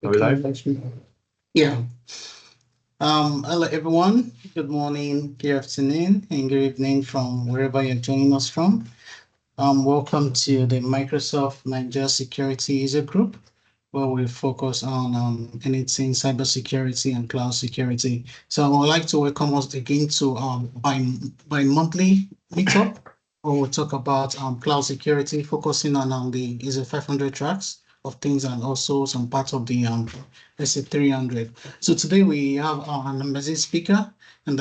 Are we live? Yeah. Hello everyone. Good morning, good afternoon, and good evening from wherever you're joining us from. Welcome to the Microsoft Nigeria Security User Group, where we focus on anything cybersecurity and cloud security. So I would like to welcome us again to by monthly meetup, where we'll talk about cloud security, focusing on the ISO 500 tracks of things and also some parts of the SA 300. So today we have an amazing speaker. And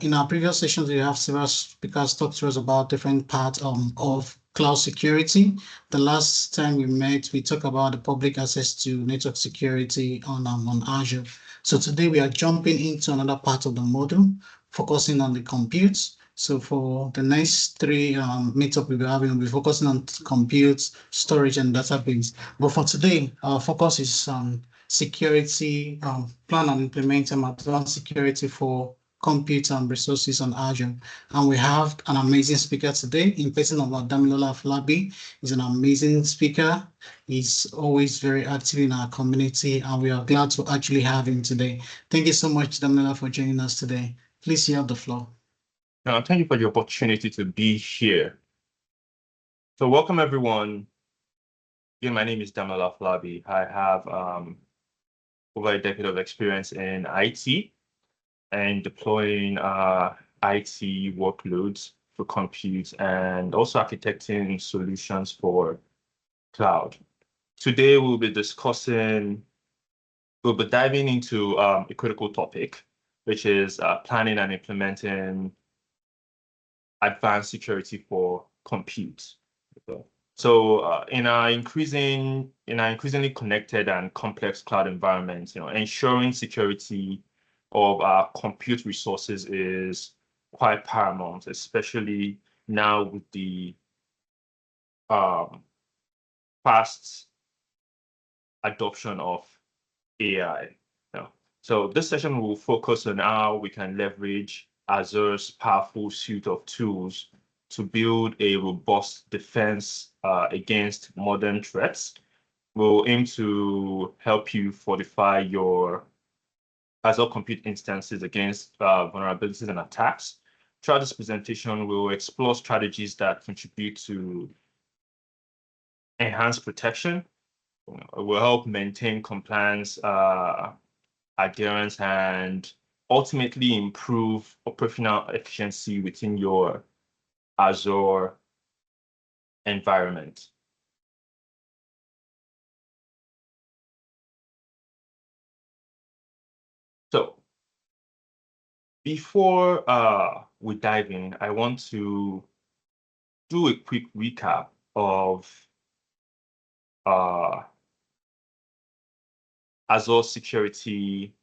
in our previous sessions, we have several speakers talk to us about different parts of cloud security. The last time we met, we talked about the public access to network security on Azure. So today we are jumping into another part of the model, focusing on the compute. So for the next three meetup we'll be having, we'll be focusing on compute, storage, and database. But for today, our focus is on security, plan and implement advanced security for compute and resources on Azure. And we have an amazing speaker today in person of Damilola Afolabi. He's an amazing speaker. He's always very active in our community, and we are glad to actually have him today. Thank you so much, Damilola, for joining us today. Please, you have the floor. Thank you for the opportunity to be here. So welcome everyone. Again, my name is Damilola Afolabi. I have over a decade of experience in IT and deploying IT workloads for compute and also architecting solutions for cloud. Today we'll be diving into a critical topic, which is planning and implementing advanced security for compute. So in our increasingly connected and complex cloud environments, ensuring security of our compute resources is quite paramount, especially now with the fast adoption of AI. So this session will focus on how we can leverage Azure's powerful suite of tools to build a robust defense against modern threats. We'll aim to help you fortify your Azure compute instances against vulnerabilities and attacks. Throughout this presentation, we'll explore strategies that contribute to enhanced protection. Will help maintain compliance, adherence, and ultimately improve operational efficiency within your Azure environment. So before we dive in, I want to do a quick recap of Azure security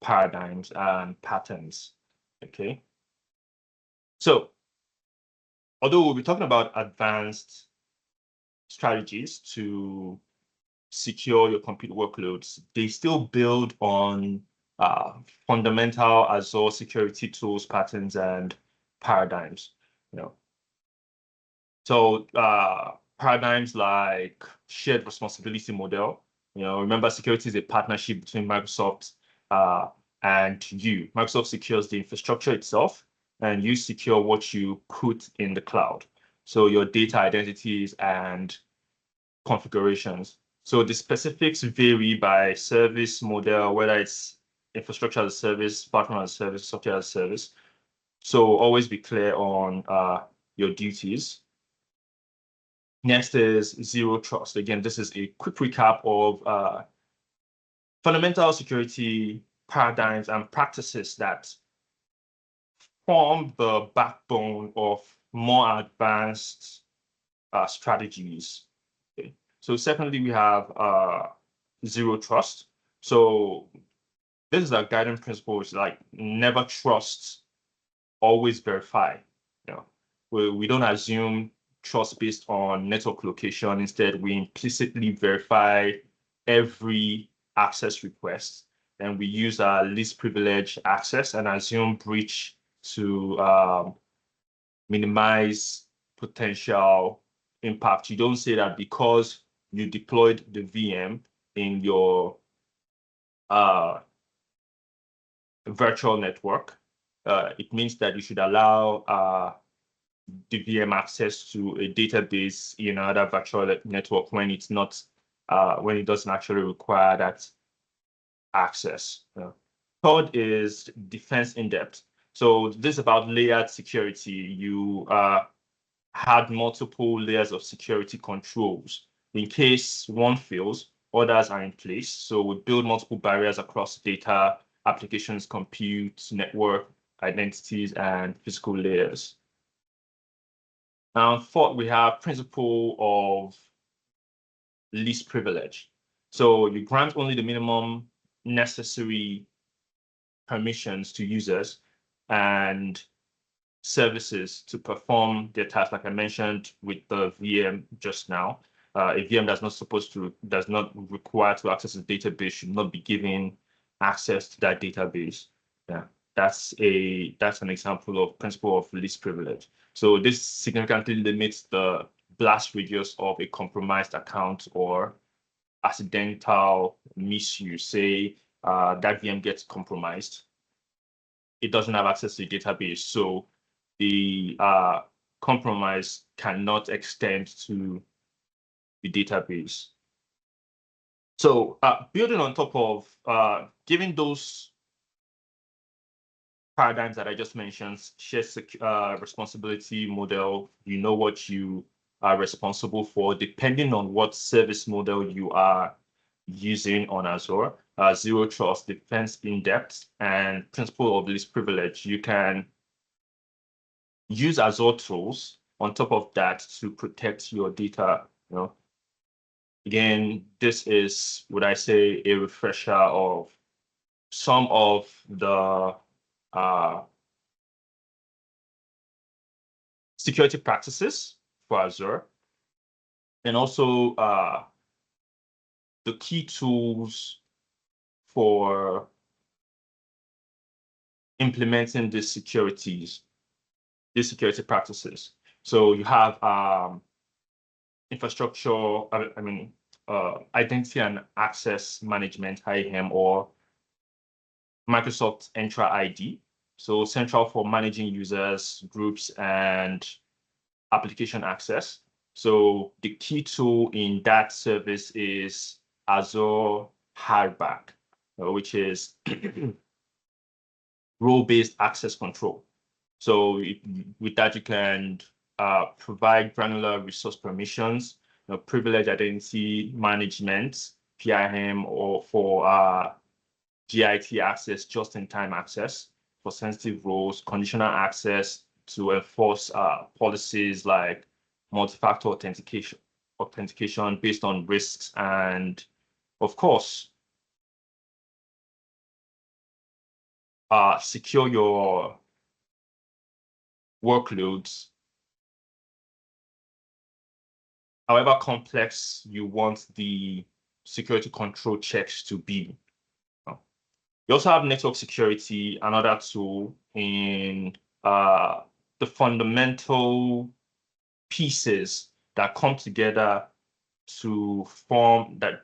paradigms and patterns. Okay. So although we'll be talking about advanced strategies to secure your compute workloads, they still build on fundamental Azure security tools, patterns, and paradigms. So paradigms like shared responsibility model. Remember, security is a partnership between Microsoft and you. Microsoft secures the infrastructure itself, and you secure what you put in the cloud. So your data identities and configurations. So the specifics vary by service model, whether it's infrastructure as a service, platform as a service, software as a service. So always be clear on your duties. Next is zero trust. Again, this is a quick recap of fundamental security paradigms and practices that form the backbone of more advanced strategies. Okay. So secondly, we have zero trust. So this is our guiding principle, is like never trust, always verify. We don't assume trust based on network location. Instead, we implicitly verify every access request, and we use our least privileged access and assume breach to minimize potential impact. You don't say that because you deployed the VM in your virtual network. It means that you should allow the VM access to a database in another virtual network when it's not when it doesn't actually require that access. Third is defense in depth. So this is about layered security. You had multiple layers of security controls. In case one fails, others are in place. So we build multiple barriers across data, applications, compute, network, identities, and physical layers. Now, fourth, we have principle of least privilege. So you grant only the minimum necessary permissions to users and services to perform their task, like I mentioned with the VM just now. A VM does not require to access a database should not be given access to that database. Yeah, that's an example of principle of least privilege. So this significantly limits the blast radius of a compromised account or accidental misuse. Say that VM gets compromised, it doesn't have access to the database, so the compromise cannot extend to the database. So building on top of giving those paradigms that I just mentioned, shared responsibility model, you know what you are responsible for, depending on what service model you are using on Azure, zero trust, defense in depth, and principle of least privilege. You can use Azure tools on top of that to protect your data. Again, this is, would I say, a refresher of some of the security practices for Azure, and also the key tools for implementing these security practices. So you have infrastructure, identity and access management, IAM, or Microsoft Entra ID. So central for managing users, groups, and application access. So the key tool in that service is Azure Hardback, which is role-based access control. So with that, you can provide granular resource permissions, privilege identity management, PIM, or for GIT access, just-in-time access for sensitive roles, conditional access to enforce policies like multi-factor authentication based on risks, and of course, secure your workloads, however complex you want the security control checks to be. You also have network security, another tool in the fundamental pieces that come together to form the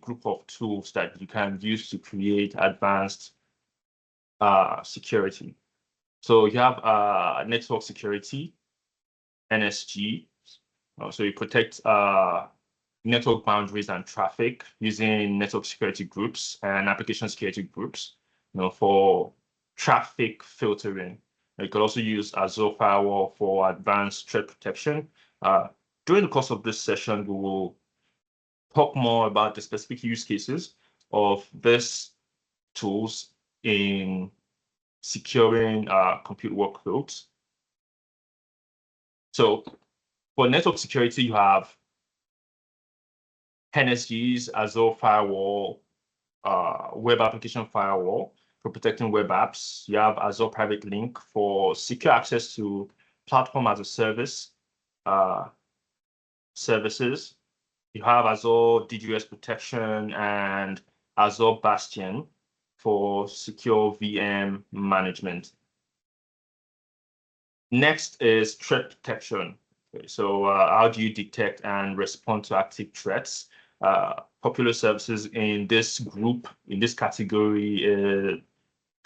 group of tools that you can use to create advanced security. So you have network security, NSG. So you protect network boundaries and traffic using network security groups and application security groups, for traffic filtering. You could also use Azure Firewall for advanced threat protection. During the course of this session, we will talk more about the specific use cases of these tools in securing compute workloads. So for network security, you have NSGs, Azure Firewall, Web Application Firewall for protecting web apps. You have Azure Private Link for secure access to platform as a service services. You have Azure DDoS protection and Azure Bastion for secure VM management. Next is threat protection. Okay, so how do you detect and respond to active threats? popular services in this group, in this category,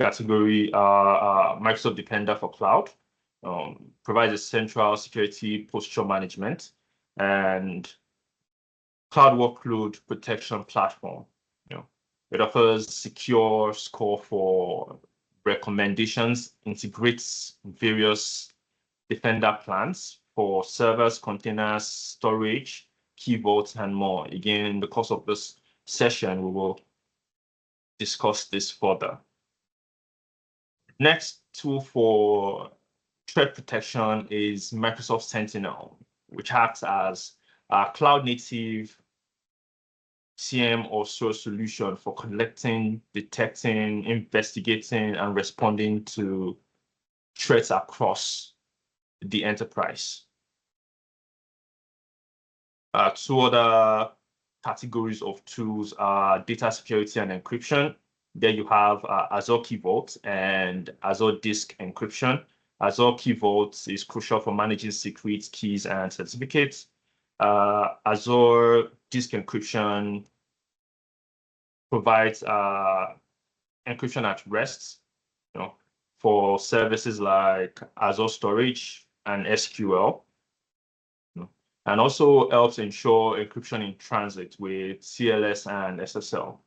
Microsoft Defender for Cloud. Provides a central security posture management and cloud workload protection platform. It offers secure score for recommendations, integrates various Defender plans for servers, containers, storage, key vaults, and more. Again, in the course of this session, we will discuss this further. Next tool for threat protection is Microsoft Sentinel, which acts as a cloud-native CM or SOAR solution for collecting, detecting, investigating, and responding to threats across the enterprise. Two other categories of tools are data security and encryption. There you have Azure Key Vault and Azure Disk Encryption. Azure Key Vault is crucial for managing secrets, keys, and certificates. Azure Disk Encryption provides encryption at rest, for services like Azure Storage and SQL, and also helps ensure encryption in transit with CLS and SSL.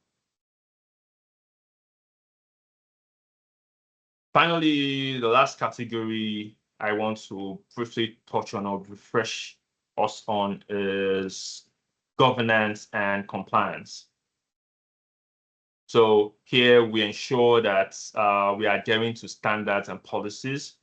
Finally, the last category I want to briefly touch on or refresh us on is governance and compliance. So here we ensure that we are adhering to standards and policies.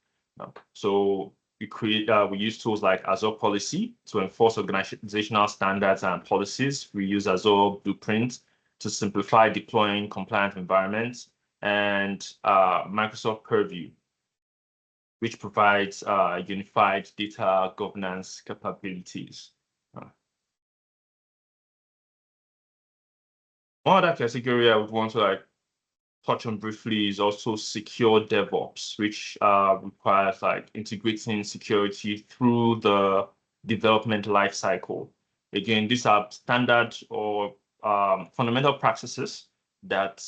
So we use tools like Azure Policy to enforce organizational standards and policies. We use Azure Blueprint to simplify deploying compliant environments, and Microsoft Purview, which provides unified data governance capabilities. One other category I would want to touch on briefly is also secure DevOps, which requires integrating security through the development lifecycle. Again, these are standard or fundamental practices that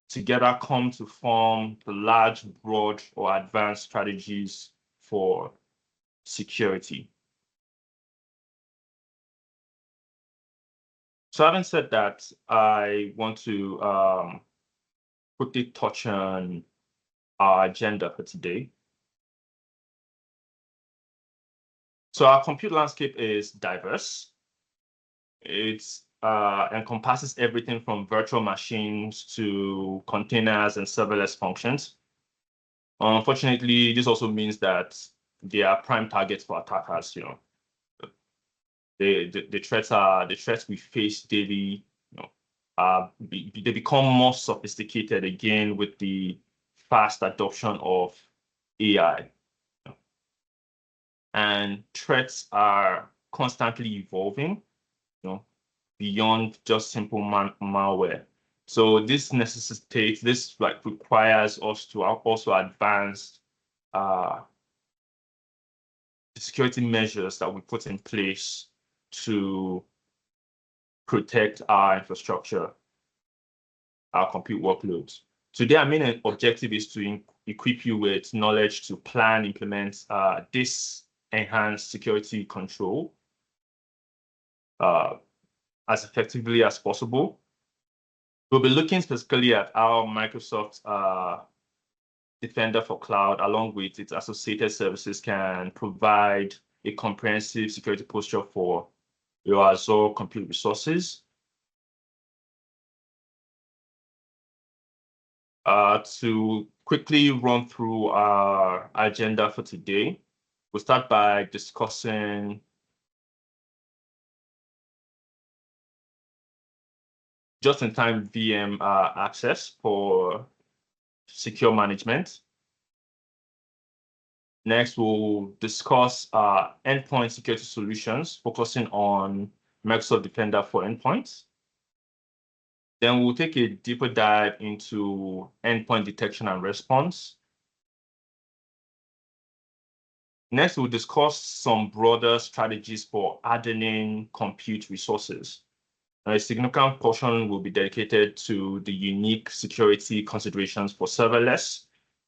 together come to form the large, broad, or advanced strategies for security. So having said that, I want to quickly touch on our agenda for today. So our compute landscape is diverse. It encompasses everything from virtual machines to containers and serverless functions. Unfortunately, this also means that they are prime targets for attackers. The threats we face daily. They become more sophisticated again with the fast adoption of AI. And threats are constantly evolving, beyond just simple malware. So this requires us to also advance the security measures that we put in place to protect our infrastructure, our compute workloads. Today, our main objective is to equip you with knowledge to plan, implement this enhanced security control as effectively as possible. We'll be looking specifically at how Microsoft Defender for Cloud, along with its associated services, can provide a comprehensive security posture for your Azure compute resources. To quickly run through our agenda for today, we'll start by discussing just-in-time VM access for secure management. Next, we'll discuss endpoint security solutions, focusing on Microsoft Defender for endpoints. Then we'll take a deeper dive into endpoint detection and response. Next, we'll discuss some broader strategies for hardening compute resources. A significant portion will be dedicated to the unique security considerations for serverless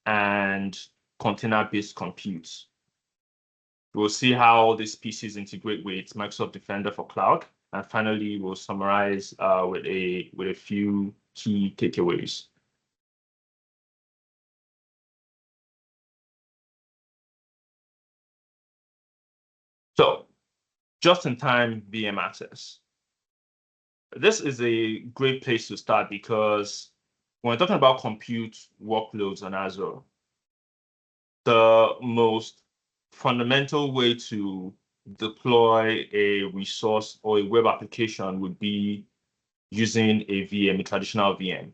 and container-based compute. We'll see how these pieces integrate with Microsoft Defender for Cloud. And finally, we'll summarize with a few key takeaways. So, just-in-time VM access. This is a great place to start because when we're talking about compute workloads on Azure, the most fundamental way to deploy a resource or a web application would be using a VM, a traditional VM.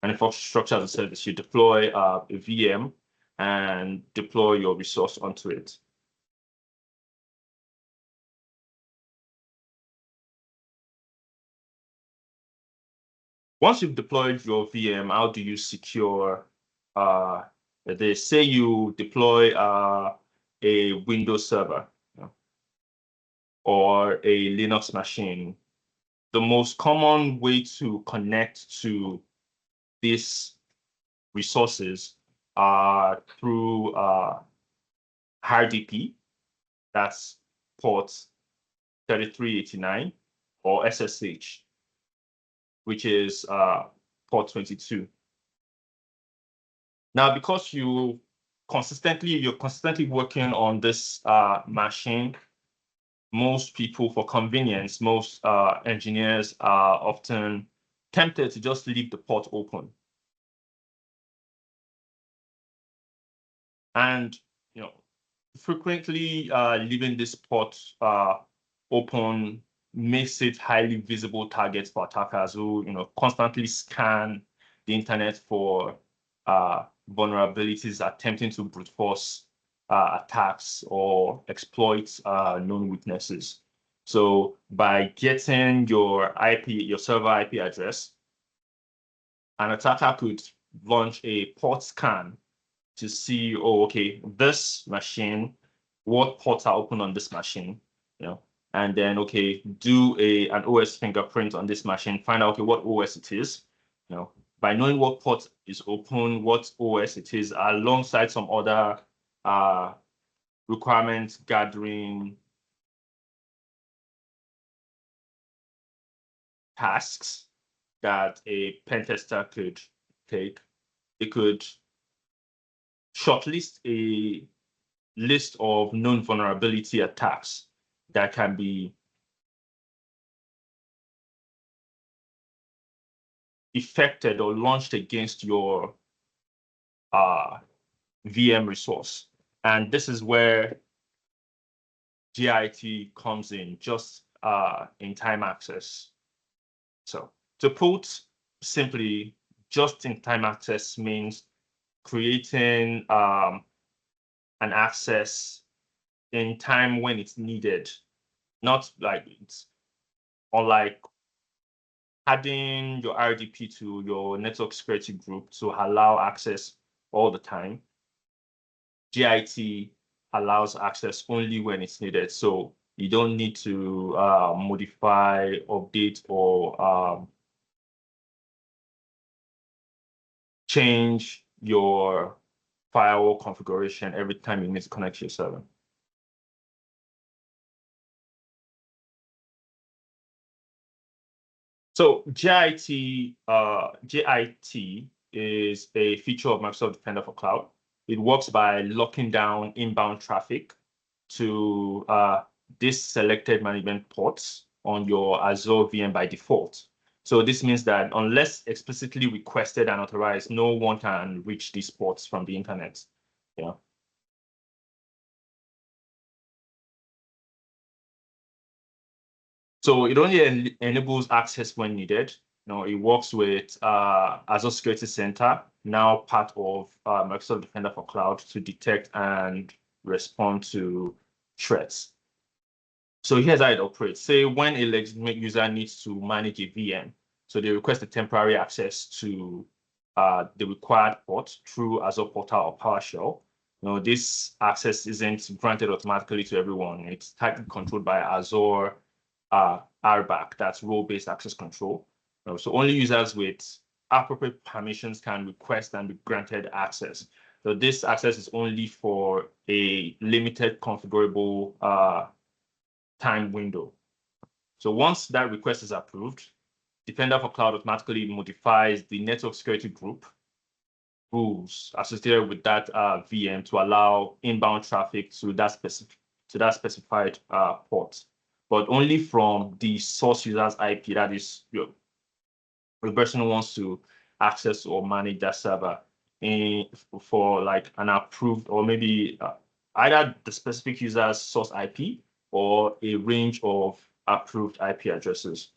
And infrastructure as a service, you deploy a VM and deploy your resource onto it. Once you've deployed your VM, how do you secure they say you deploy a Windows server, or a Linux machine. The most common way to connect to these resources are through RDP, that's port 3389, or SSH, which is port 22. Now, because you're consistently working on this machine, most people, for convenience, most engineers are often tempted to just leave the port open. And frequently leaving this port open makes it highly visible targets for attackers who constantly scan the internet for vulnerabilities, attempting to brute force attacks or exploit known weaknesses. So by getting your server IP address, an attacker could launch a port scan to see, oh, okay, this machine, what ports are open on this machine, and then, okay, do an OS fingerprint on this machine, find out, okay, what OS it is, by knowing what port is open, what OS it is, alongside some other requirement gathering tasks that a pen tester could take. It could shortlist a list of known vulnerability attacks that can be effected or launched against your VM resource. And this is where JIT comes in, just in-time access. So to put simply, just-in-time access means creating an access in time when it's needed, not like it's unlike adding your RDP to your network security group to allow access all the time. JIT allows access only when it's needed. So you don't need to modify, update, or change your firewall configuration every time you need to connect to your server. So JIT is a feature of Microsoft Defender for Cloud. It works by locking down inbound traffic to these selected management ports on your Azure VM by default. So this means that unless explicitly requested and authorized, no one can reach these ports from the internet. So it only enables access when needed. It works with Azure Security Center, now part of Microsoft Defender for Cloud, to detect and respond to threats. So here's how it operates. Say when a legitimate user needs to manage a VM, so they request a temporary access to the required port through Azure Portal or PowerShell. This access isn't granted automatically to everyone. It's tightly controlled by Azure RBAC, that's role-based access control. So only users with appropriate permissions can request and be granted access. So this access is only for a limited configurable time window. So once that request is approved, Defender for Cloud automatically modifies the network security group rules associated with that VM to allow inbound traffic to that specified port, but only from the source user's IP, that is the person who wants to access or manage that server for like an approved, or maybe either the specific user's source IP or a range of approved IP addresses.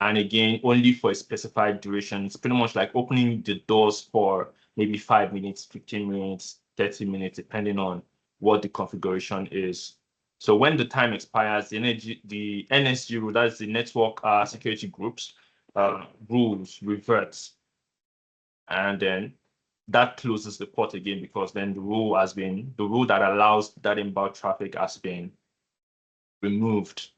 And again, only for a specified duration. It's pretty much like opening the doors for maybe 5 minutes, 15 minutes, 30 minutes, depending on what the configuration is. So when the time expires, the NSG rule, that's the network security groups rules reverts. And then that closes the port again, because then the rule that allows that inbound traffic has been removed.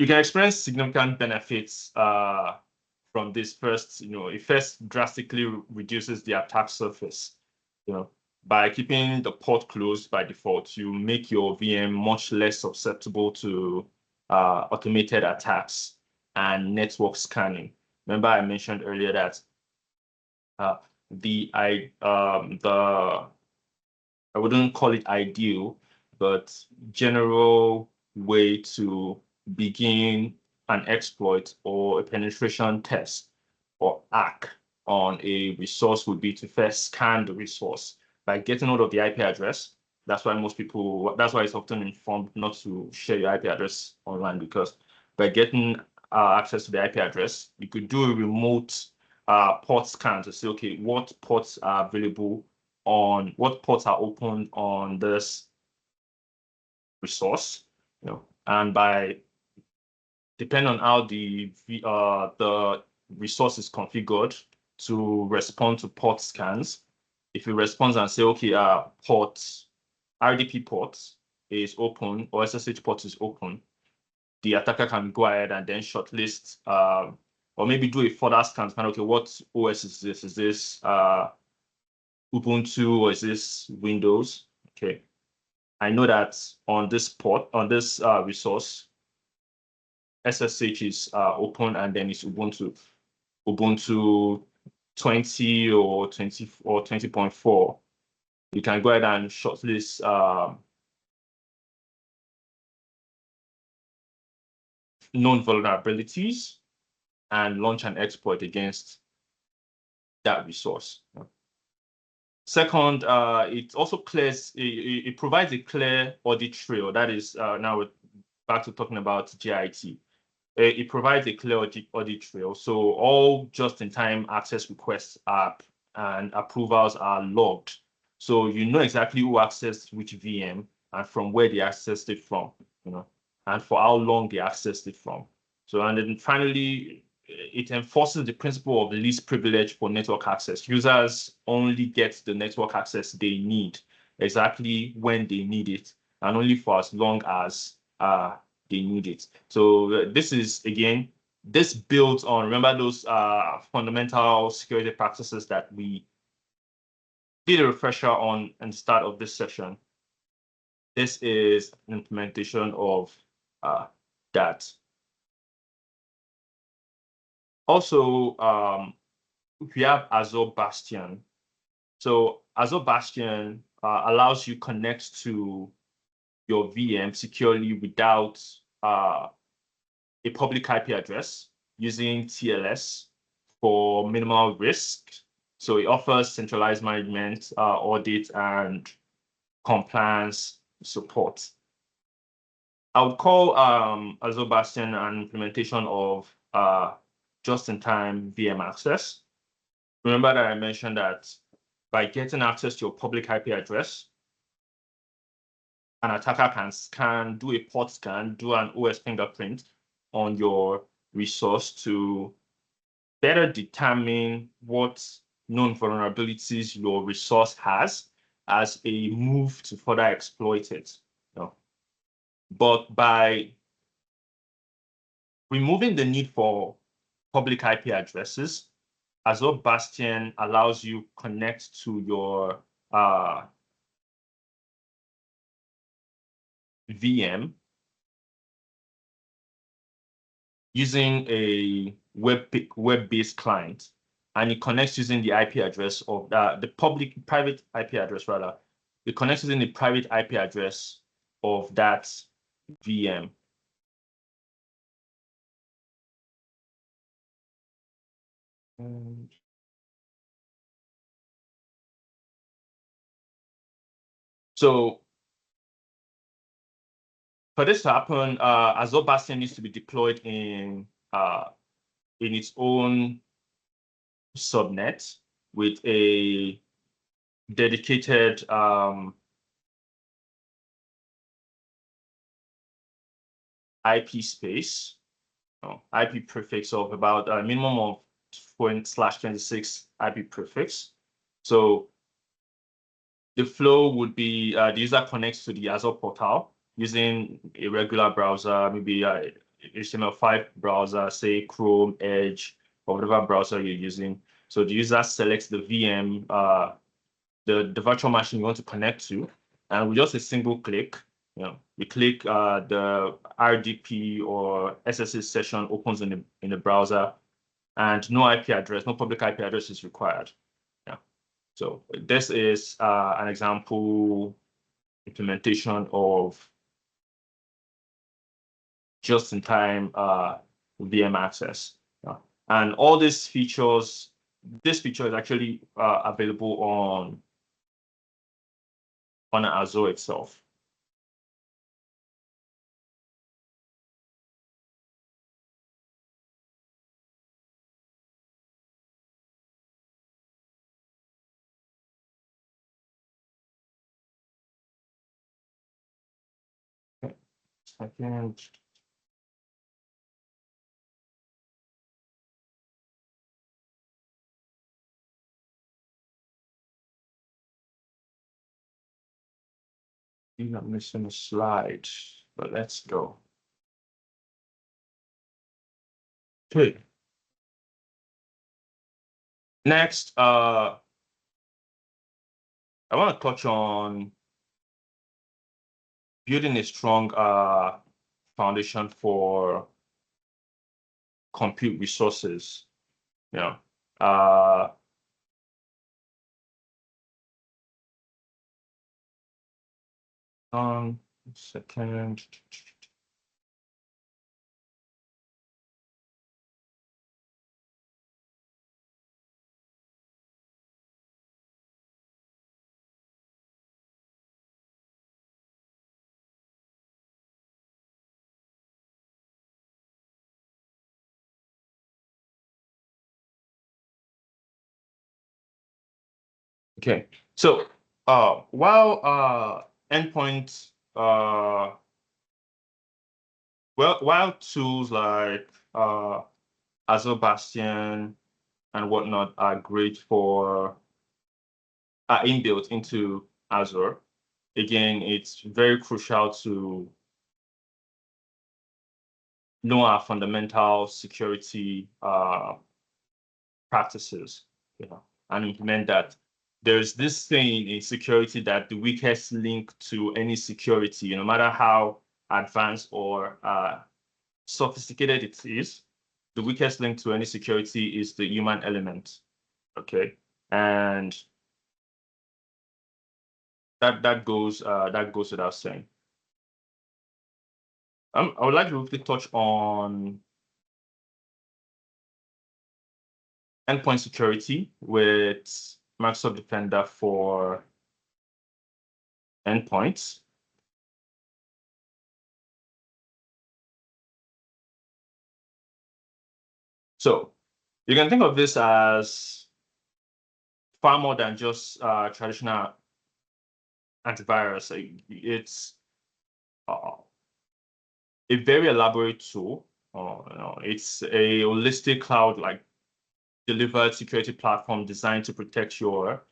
You can experience significant benefits from this. First, it first drastically reduces the attack surface. By keeping the port closed by default, you make your VM much less susceptible to automated attacks and network scanning. Remember, I mentioned earlier that I wouldn't call it ideal, but general way to begin an exploit or a penetration test or hack on a resource would be to first scan the resource by getting hold of the IP address. That's why it's often informed not to share your IP address online, because by getting access to the IP address, you could do a remote port scan to say, okay, what ports are available what ports are open on this resource, and depending on how the resource is configured to respond to port scans. If it responds and say, okay, RDP port is open or SSH port is open, the attacker can go ahead and then shortlist or maybe do a further scan to find, okay, what OS is this? Is this Ubuntu or is this Windows? Okay, I know that on this resource, SSH is open, and then it's Ubuntu 20 or 20 or 20.4. You can go ahead and shortlist known vulnerabilities and launch an exploit against that resource. Second, it also it provides a clear audit trail. That is, now we're back to talking about JIT. It provides a clear audit trail. So all just-in-time access requests and approvals are logged. So you know exactly who accessed which VM and from where they accessed it from, and for how long they accessed it from. So, and then finally, it enforces the principle of least privilege for network access. Users only get the network access they need exactly when they need it, and only for as long as they need it. So this builds on, remember those fundamental security practices that we did a refresher on at the start of this session. This is an implementation of that. Also, we have Azure Bastion. So Azure Bastion allows you connect to your VM securely without a public IP address using TLS for minimal risk. So it offers centralized management, audit, and compliance support. I would call Azure Bastion an implementation of just-in-time VM access. Remember that I mentioned that by getting access to your public IP address, an attacker can do a port scan, do an OS fingerprint on your resource to better determine what known vulnerabilities your resource has as a move to further exploit it. But by removing the need for public IP addresses, Azure Bastion allows you connect to your VM using a web-based client, and it connects using the IP address of the private IP address rather. It connects using the private IP address of that VM. So for this to happen, Azure Bastion needs to be deployed in its own subnet with a dedicated IP space, IP prefix of about a minimum of /26 IP prefix. So the flow would be the user connects to the Azure portal using a regular browser, maybe a HTML5 browser, say Chrome, Edge, or whatever browser you're using. So the user selects the VM, the virtual machine you want to connect to, and with just a single click, we click the RDP or SSH session opens in the browser, and no IP address, no public IP address is required. So this is an example implementation of just-in-time VM access. And all these features, this feature is actually available on Azure itself. Second. I'm not missing a slide, but let's go. Okay. Next, I want to touch on building a strong foundation for compute resources. Second. Okay, so while endpoints while tools like Azure Bastion and whatnot are great are inbuilt into Azure, again, it's very crucial to know our fundamental security practices, and implement that. There's this saying in security that the weakest link to any security, no matter how advanced or sophisticated it is, the weakest link to any security is the human element. Okay, and that goes without saying. I would like to quickly touch on endpoint security with Microsoft Defender for endpoints. So you can think of this as far more than just traditional antivirus. It's a very elaborate tool. It's a holistic cloud-like delivered security platform designed to protect your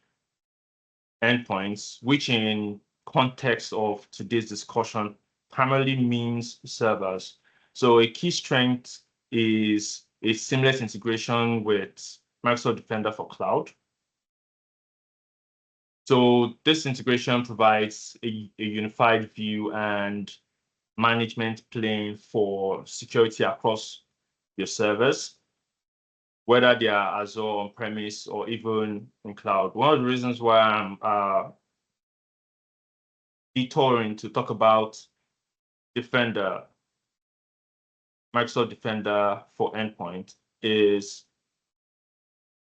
endpoints, which in context of today's discussion primarily means servers. So a key strength is a seamless integration with Microsoft Defender for Cloud. So this integration provides a unified view and management plane for security across your servers, whether they are Azure on-premise or even in cloud. One of the reasons why I'm detouring to talk about Defender, Microsoft Defender for Endpoint, is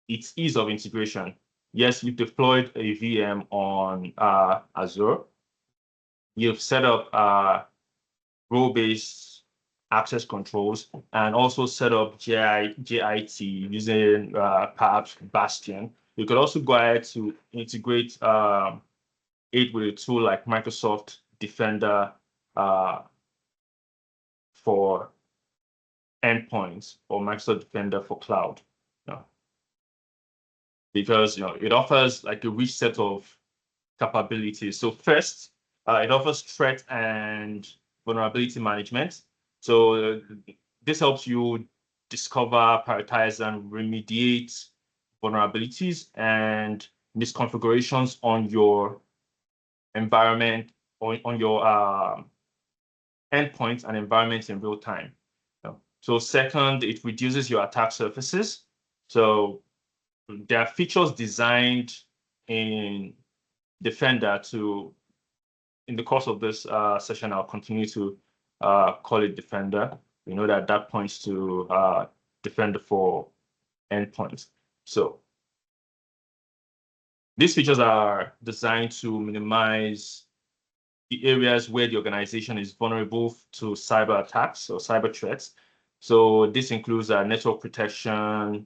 its ease of integration. Yes, you've deployed a VM on Azure. You've set up role-based access controls and also set up JIT using perhaps Bastion. You could also go ahead to integrate it with a tool like Microsoft Defender for endpoints or Microsoft Defender for cloud. Because it offers like a rich set of capabilities. So first, it offers threat and vulnerability management. So this helps you discover, prioritize, and remediate vulnerabilities and misconfigurations on your environment or on your endpoints and environments in real time. So second, it reduces your attack surfaces. So there are features designed in Defender to, in the course of this session, I'll continue to call it Defender. We know that that points to Defender for endpoints. So these features are designed to minimize the areas where the organization is vulnerable to cyber attacks or cyber threats. So this includes network protection,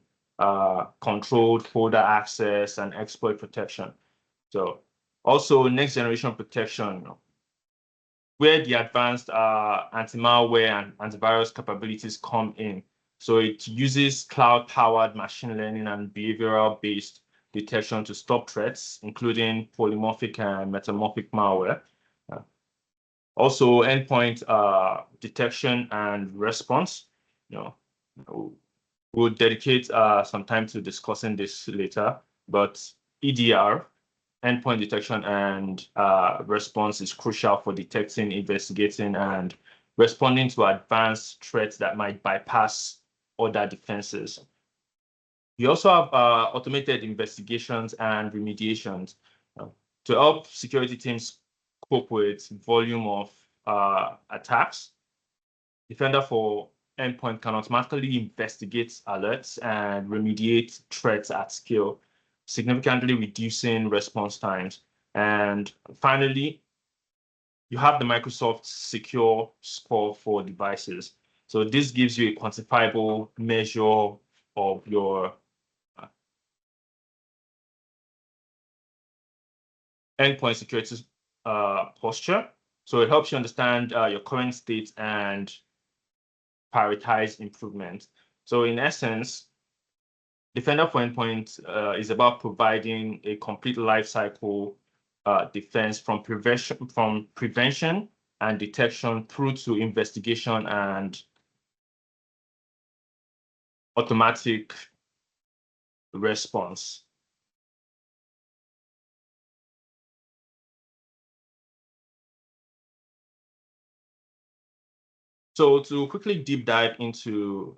controlled folder access, and exploit protection. So also next generation protection, where the advanced anti-malware and antivirus capabilities come in. So it uses cloud-powered machine learning and behavioral-based detection to stop threats, including polymorphic and metamorphic malware. Also, endpoint detection and response. We'll dedicate some time to discussing this later, but EDR, endpoint detection and response, is crucial for detecting, investigating, and responding to advanced threats that might bypass other defenses. You also have automated investigations and remediations to help security teams cope with volume of attacks. Defender for Endpoint can automatically investigate alerts and remediate threats at scale, significantly reducing response times. And finally, you have the Microsoft Secure Score for devices. So this gives you a quantifiable measure of your endpoint security posture. So it helps you understand your current state and prioritize improvement. So in essence, Defender for Endpoint is about providing a complete lifecycle defense from prevention and detection through to investigation and automatic response. So to quickly deep dive into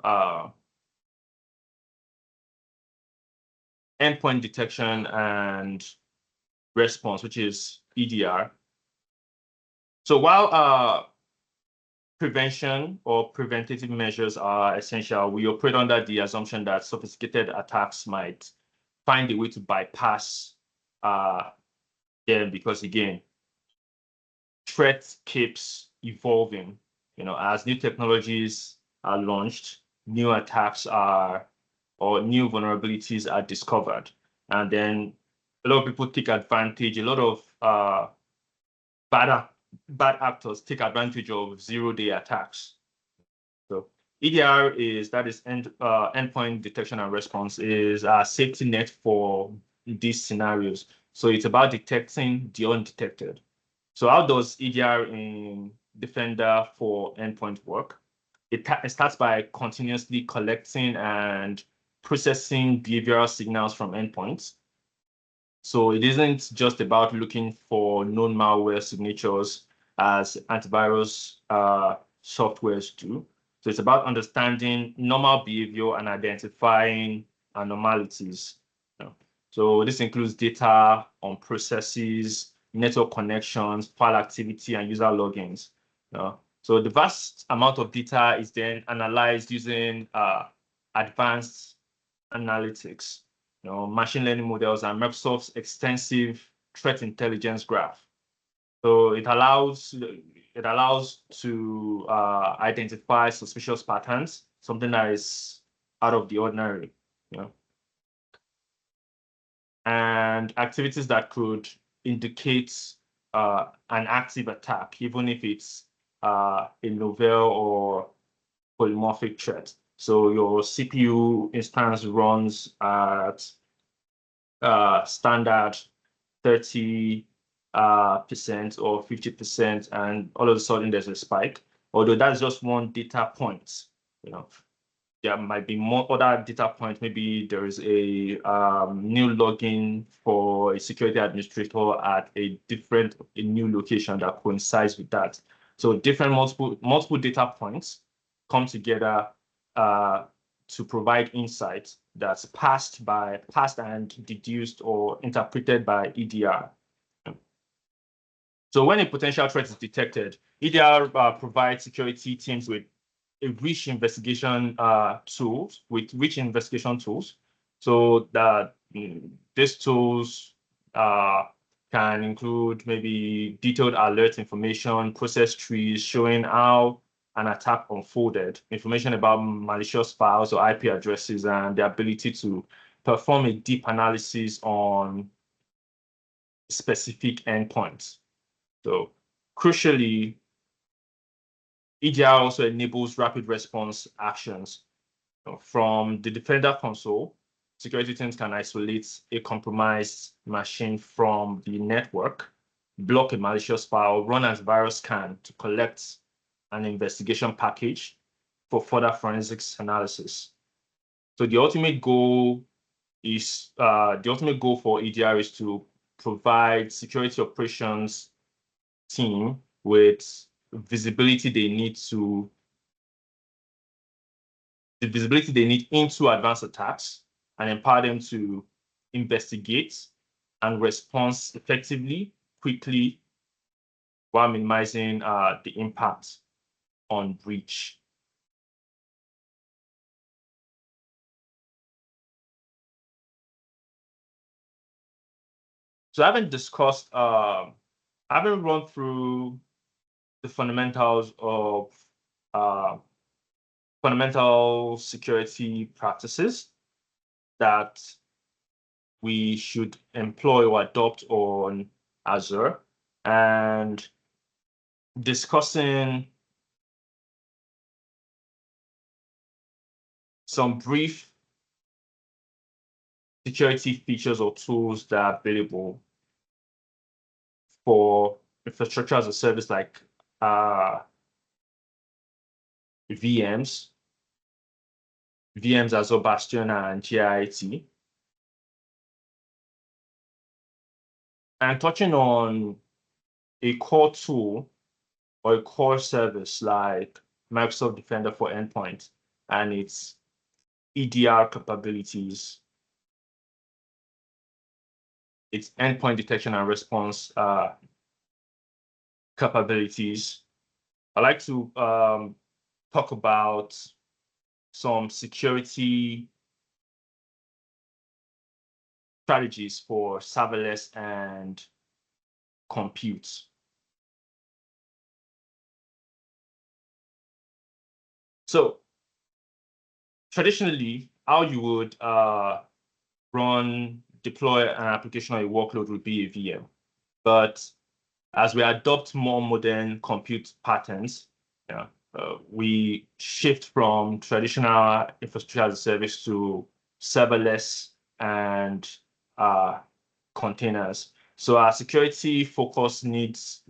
endpoint detection and response, which is EDR. So while prevention or preventative measures are essential, we operate under the assumption that sophisticated attacks might find a way to bypass them because, again, threat keeps evolving. As new technologies are launched, new attacks are, or new vulnerabilities are discovered. And then a lot of people take advantage, a lot of bad actors take advantage of zero-day attacks. So EDR that is endpoint detection and response, is a safety net for these scenarios. So it's about detecting the undetected. So how does EDR in Defender for endpoint work. It starts by continuously collecting and processing behavioral signals from endpoints. So it isn't just about looking for known malware signatures as antivirus softwares do. So it's about understanding normal behavior and identifying anomalies. So this includes data on processes, network connections, file activity, and user logins. So the vast amount of data is then analyzed using advanced analytics, machine learning models, and Microsoft's extensive threat intelligence graph. So it allows to identify suspicious patterns, something that is out of the ordinary, and activities that could indicate an active attack, even if it's a novel or polymorphic threat. So your CPU instance runs at standard 30% or 50%, and all of a sudden there's a spike. Although that's just one data point, there might be more other data points. Maybe there is a new login for a security administrator at a new location that coincides with that. So different multiple data points come together to provide insight that's passed and deduced or interpreted by EDR. So when a potential threat is detected, EDR provides security teams with rich investigation tools. So that these tools can include maybe detailed alert information, process trees showing how an attack unfolded, information about malicious files or IP addresses, and the ability to perform a deep analysis on specific endpoints. So crucially, EDR also enables rapid response actions. From the Defender console, security teams can isolate a compromised machine from the network, block a malicious file, run an antivirus scan to collect an investigation package for further forensics analysis. So the ultimate goal for EDR is to provide security operations team with the visibility they need into advanced attacks and empower them to investigate and respond effectively, quickly, while minimizing the impact on breach. So I haven't run through the fundamentals of fundamental security practices that we should employ or adopt on Azure, and discussing some brief security features or tools that are available for infrastructure as a service, like VMs, Azure Bastion, and GIT. And touching on a core tool or a core service like Microsoft Defender for Endpoint and its EDR capabilities, its endpoint detection and response capabilities. I'd like to talk about some security strategies for serverless and compute. So traditionally, how you would deploy an application or a workload would be a VM. But as we adopt more modern compute patterns, we shift from traditional infrastructure as a service to serverless and containers. So our security focus needs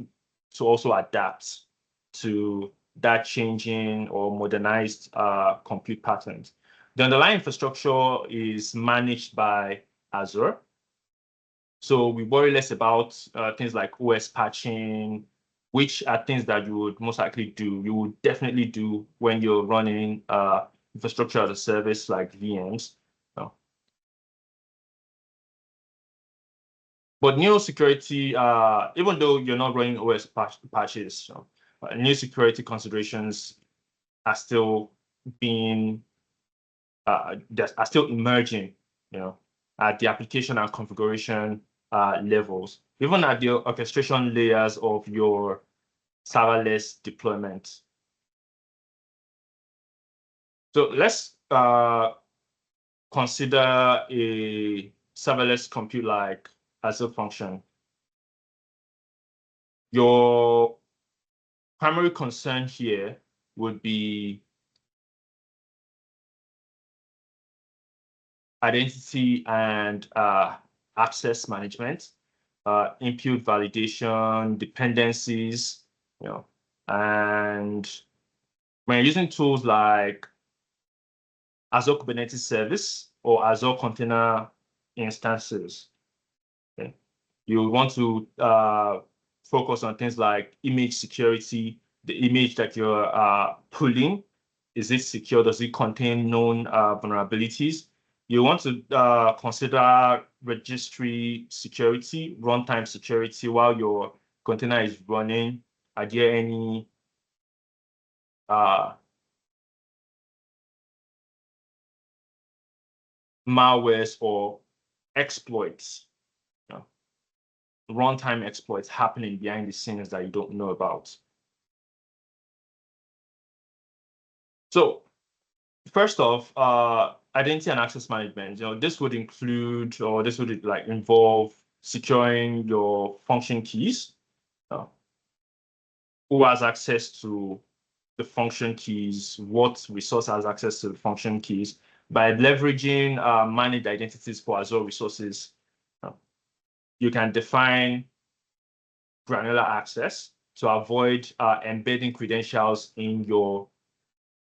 to also adapt. to that changing or modernized compute patterns. The underlying infrastructure is managed by Azure. So we worry less about things like OS patching, which are things that you would most likely do. You would definitely do when you're running infrastructure as a service like VMs. But new security, even though you're not running OS patches, new security considerations are still being that are still emerging, at the application and configuration levels, even at the orchestration layers of your serverless deployment. So let's consider a serverless compute like Azure function. Your primary concern here would be identity and access management, input validation, dependencies, and when you're using tools like Azure Kubernetes Service or Azure Container Instances, okay, you want to focus on things like image security, the image that you're pulling. Is it secure? Does it contain known vulnerabilities? You want to consider registry security, runtime security while your container is running. Are there any malwares or exploits, runtime exploits happening behind the scenes that you don't know about? So first off, identity and access management. This would include, or this would involve securing your function keys. Who has access to the function keys? What resource has access to the function keys? By leveraging managed identities for Azure resources, you can define granular access to avoid embedding credentials in your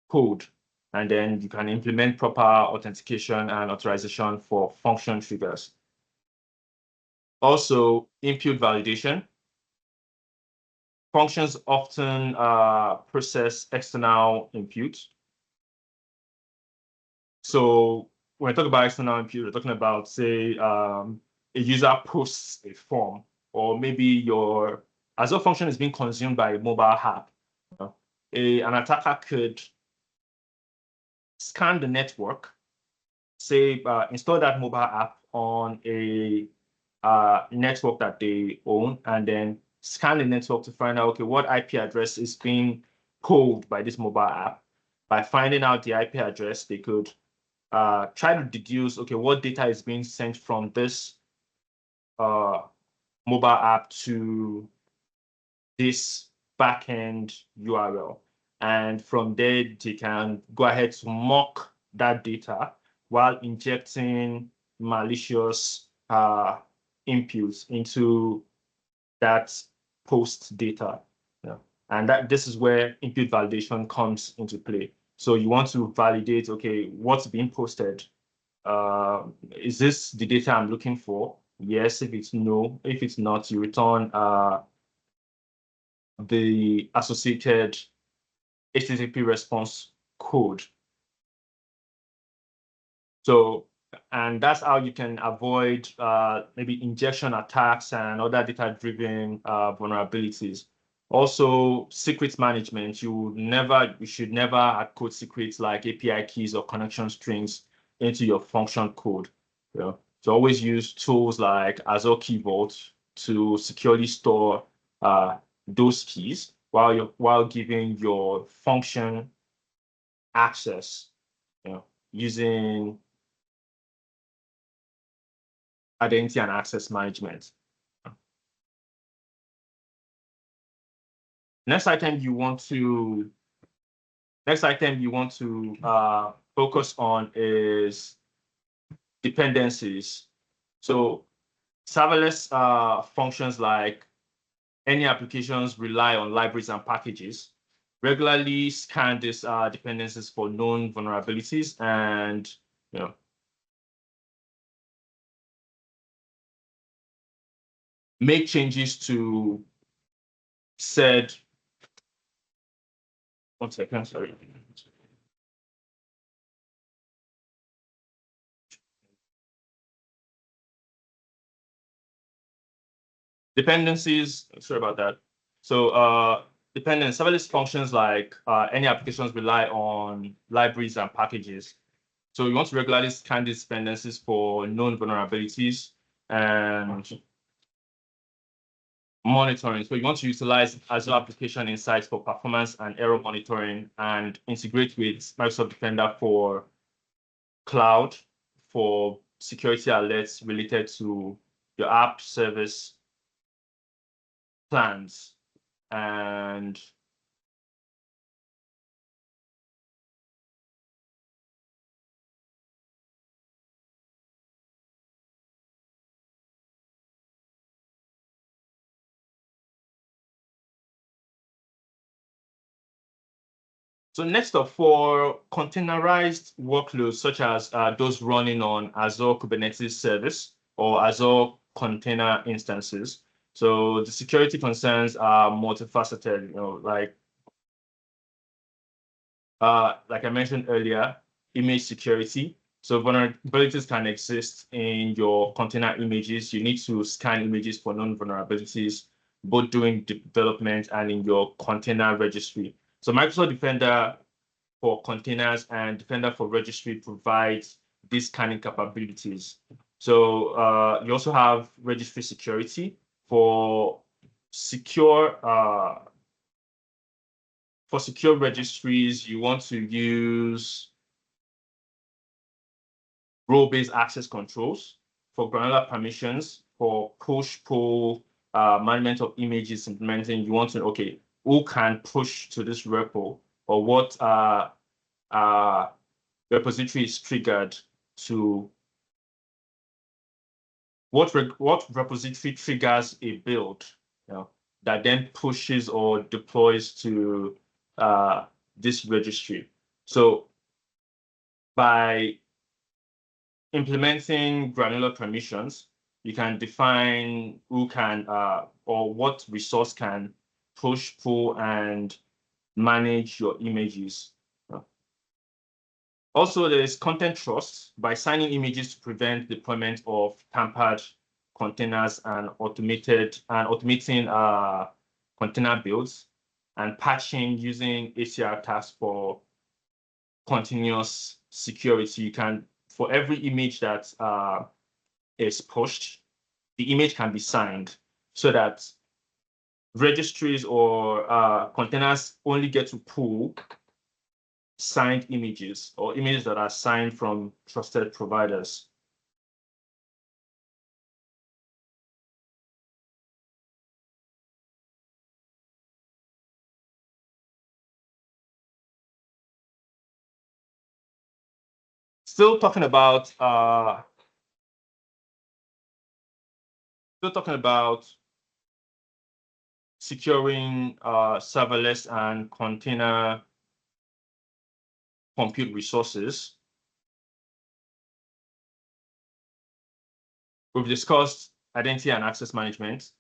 code. And then you can implement proper authentication and authorization for function triggers. Also, input validation. Functions often process external input. So when I talk about external input, we're talking about, say, a user posts a form, or maybe your Azure function is being consumed by a mobile app. An attacker could scan the network, say, install that mobile app on a network that they own, and then scan the network to find out, okay, what IP address is being pulled by this mobile app. By finding out the IP address, they could try to deduce, okay, what data is being sent from this mobile app to this backend URL. And from there, they can go ahead to mock that data while injecting malicious inputs into that post data. And this is where input validation comes into play. So you want to validate, okay, what's being posted? Is this the data I'm looking for? Yes. If it's no, if it's not, you return the associated HTTP response code. So, and that's how you can avoid maybe injection attacks and other data-driven vulnerabilities. Also, secrets management. You should never add code secrets like API keys or connection strings into your function code. So always use tools like Azure Key Vault to securely store those keys while giving your function access, using identity and access management. Next item you want to focus on is dependencies. So serverless functions like any applications rely on libraries and packages. regularly scan these dependencies for known vulnerabilities and make changes to said. 1 second, sorry. Dependencies, sorry about that. So serverless functions like any applications rely on libraries and packages. So you want to regularly scan these dependencies for known vulnerabilities and monitoring. So you want to utilize Azure Application Insights for performance and error monitoring and integrate with Microsoft Defender for cloud for security alerts related to your app service plans. And so next up, for containerized workloads, such as those running on Azure Kubernetes service or Azure container instances. So the security concerns are multifaceted, like I mentioned earlier, image security. So vulnerabilities can exist in your container images. You need to scan images for known vulnerabilities, both during development and in your container registry. So Microsoft Defender for containers and Defender for registry provides these scanning capabilities. So you also have registry security for secure registries. You want to use role-based access controls for granular permissions for push-pull management of images implementing. You want to, okay, who can push to this repo, or what repository is triggered to what repository triggers a build, that then pushes or deploys to this registry. So by implementing granular permissions, you can define who can or what resource can push, pull, and manage your images. Also, there is content trust by signing images to prevent deployment of tampered containers and automating container builds and patching using ACR tasks for continuous security. You can, for every image that is pushed, the image can be signed so that registries or containers only get to pull signed images or images that are signed from trusted providers. Still talking about securing serverless and container compute resources. We've discussed identity and access management,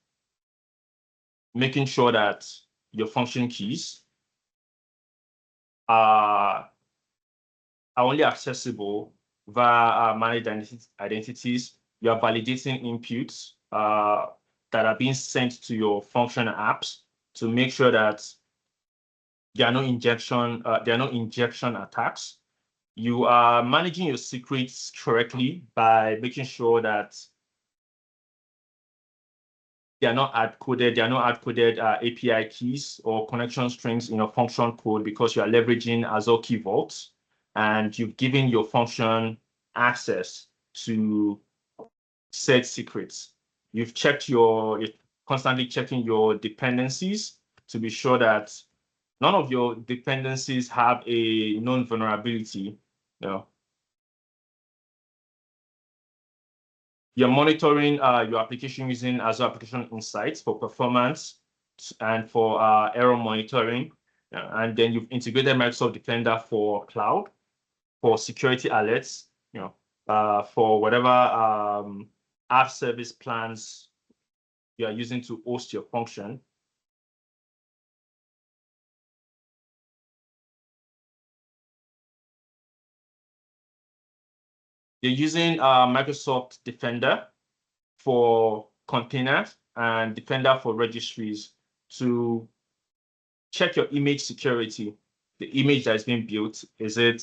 making sure that your function keys are only accessible via managed identities. You are validating inputs that are being sent to your function apps to make sure that there are no injection attacks. You are managing your secrets correctly by making sure that they are not hard-coded. API keys or connection strings in your function code, because you are leveraging Azure Key Vaults and you've given your function access to said secrets. You're constantly checking your dependencies to be sure that none of your dependencies have a known vulnerability. You're monitoring your application using Azure Application Insights for performance and for error monitoring. And then you've integrated Microsoft Defender for cloud, for security alerts, for whatever app service plans you are using to host your function. You're using Microsoft Defender for containers and Defender for registries to check your image security. The image that is being built, is it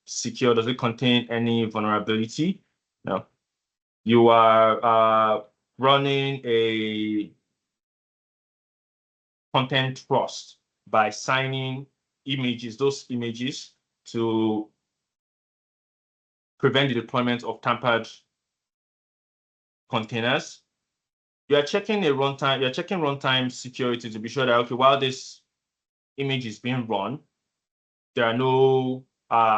secure? Does it contain any vulnerability? No. You are running a content trust by signing those images to prevent the deployment of tampered containers. You're checking runtime security to be sure that, okay, while this image is being run, there are no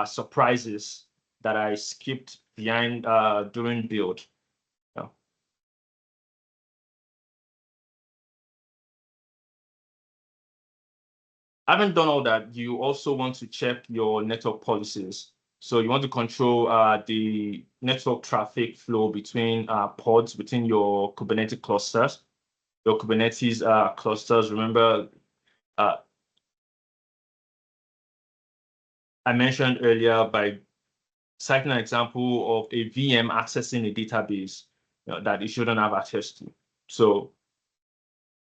surprises that I skipped behind during build. No. Having done all that, you also want to check your network policies. So you want to control the network traffic flow between pods, within your Kubernetes clusters. Your Kubernetes clusters, remember, I mentioned earlier by citing an example of a VM accessing a database that it shouldn't have access to. So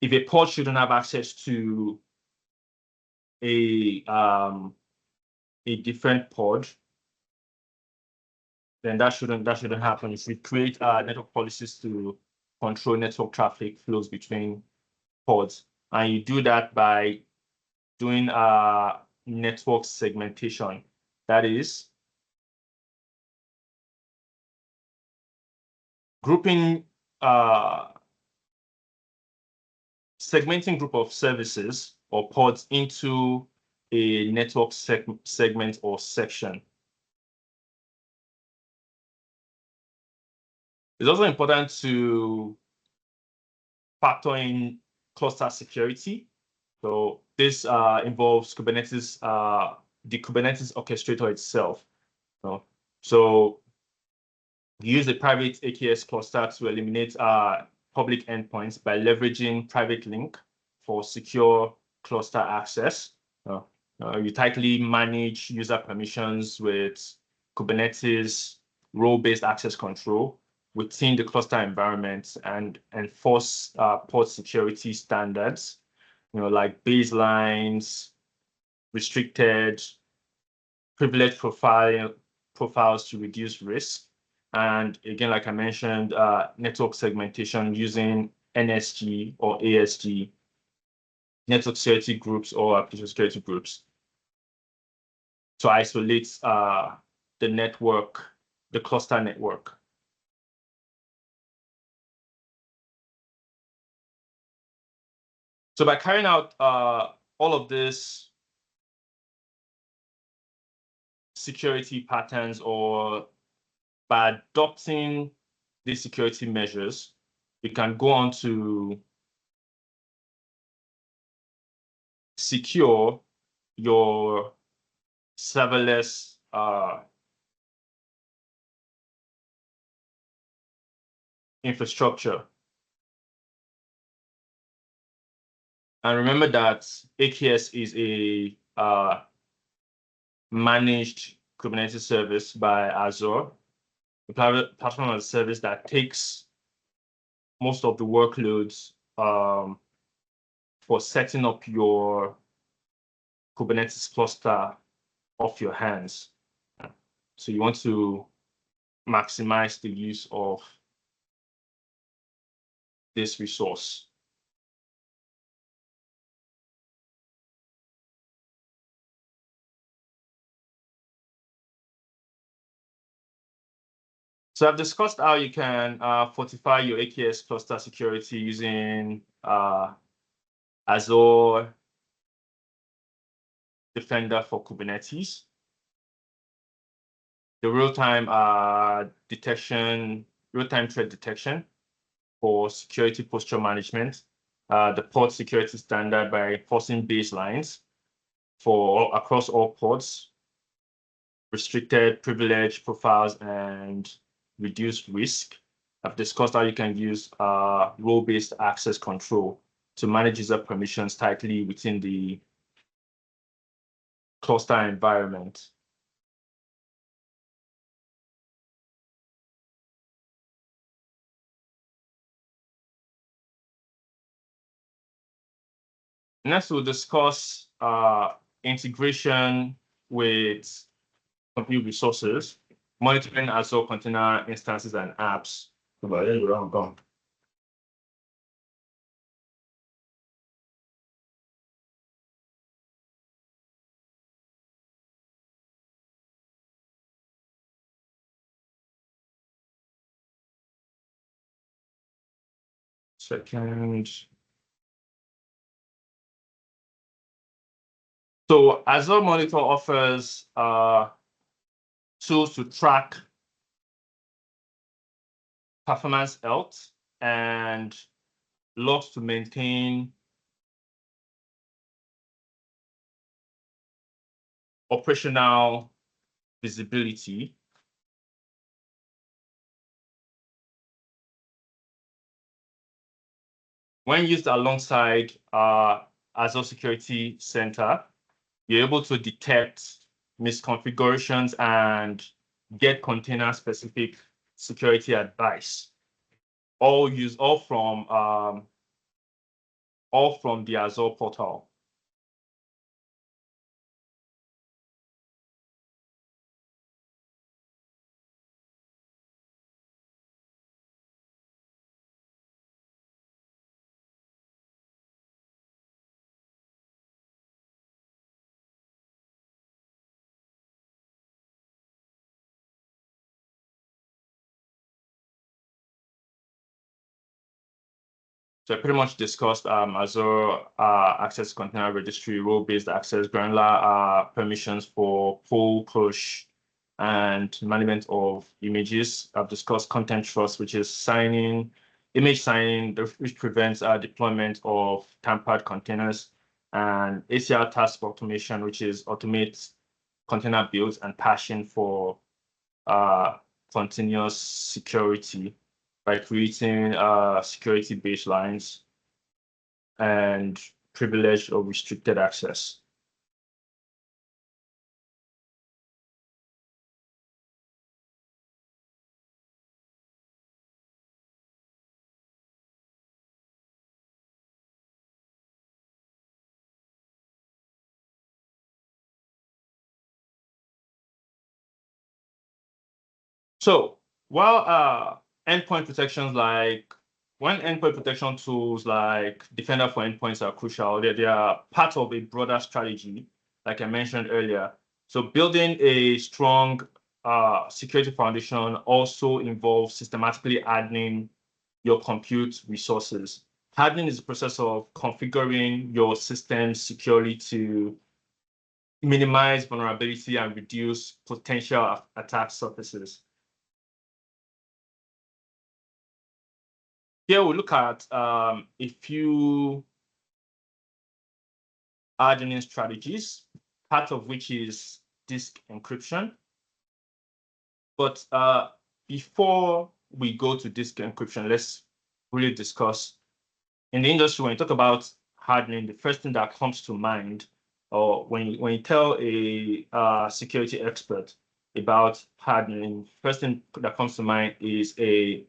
if a pod shouldn't have access to a different pod, then that shouldn't happen. You should create network policies to control network traffic flows between pods, and you do that by doing network segmentation. That is grouping, segmenting group of services or pods into a network segment or section. It's also important to factor in cluster security. So this involves Kubernetes, the Kubernetes orchestrator itself. So use a private AKS cluster to eliminate public endpoints by leveraging private link for secure cluster access. You tightly manage user permissions with Kubernetes role-based access control within the cluster environment and enforce port security standards, like baselines, restricted, privileged profiles to reduce risk. And again, like I mentioned, network segmentation using NSG or ASG, network security groups or application security groups, to isolate the network, the cluster network. So by carrying out all of this security patterns, or by adopting these security measures, you can go on to secure your serverless infrastructure. And remember that AKS is a managed Kubernetes service by Azure, a private platform as a service that takes most of the workloads for setting up your Kubernetes cluster off your hands. So you want to maximize the use of this resource. So I've discussed how you can fortify your AKS cluster security using Azure Defender for Kubernetes, the real-time threat detection for security posture management, the port security standard by enforcing baselines across all ports, restricted privilege profiles, and reduced risk. I've discussed how you can use role-based access control to manage user permissions tightly within the cluster environment. Next, we'll discuss integration with compute resources, monitoring Azure container instances and apps. Second. So Azure Monitor offers tools to track performance health and logs to maintain operational visibility. When used alongside Azure Security Center, you're able to detect misconfigurations and get container-specific security advice. All from the Azure portal. So I pretty much discussed Azure Access Container Registry, role-based access, granular permissions for pull, push, and management of images. I've discussed content trust, which is image signing, which prevents deployment of tampered containers, and ACR task automation, which is automates container builds and patching for continuous security by creating security baselines and privileged or restricted access. So while endpoint protections when endpoint protection tools like Defender for Endpoints are crucial, they are part of a broader strategy, like I mentioned earlier. So building a strong security foundation also involves systematically hardening your compute resources. Hardening is the process of configuring your system securely to minimize vulnerability and reduce potential attack surfaces. Here we look at a few hardening strategies, part of which is disk encryption. But before we go to disk encryption, let's really discuss. In the industry, when you talk about hardening, the first thing that comes to mind, or when you tell a security expert about hardening, first thing that comes to mind is a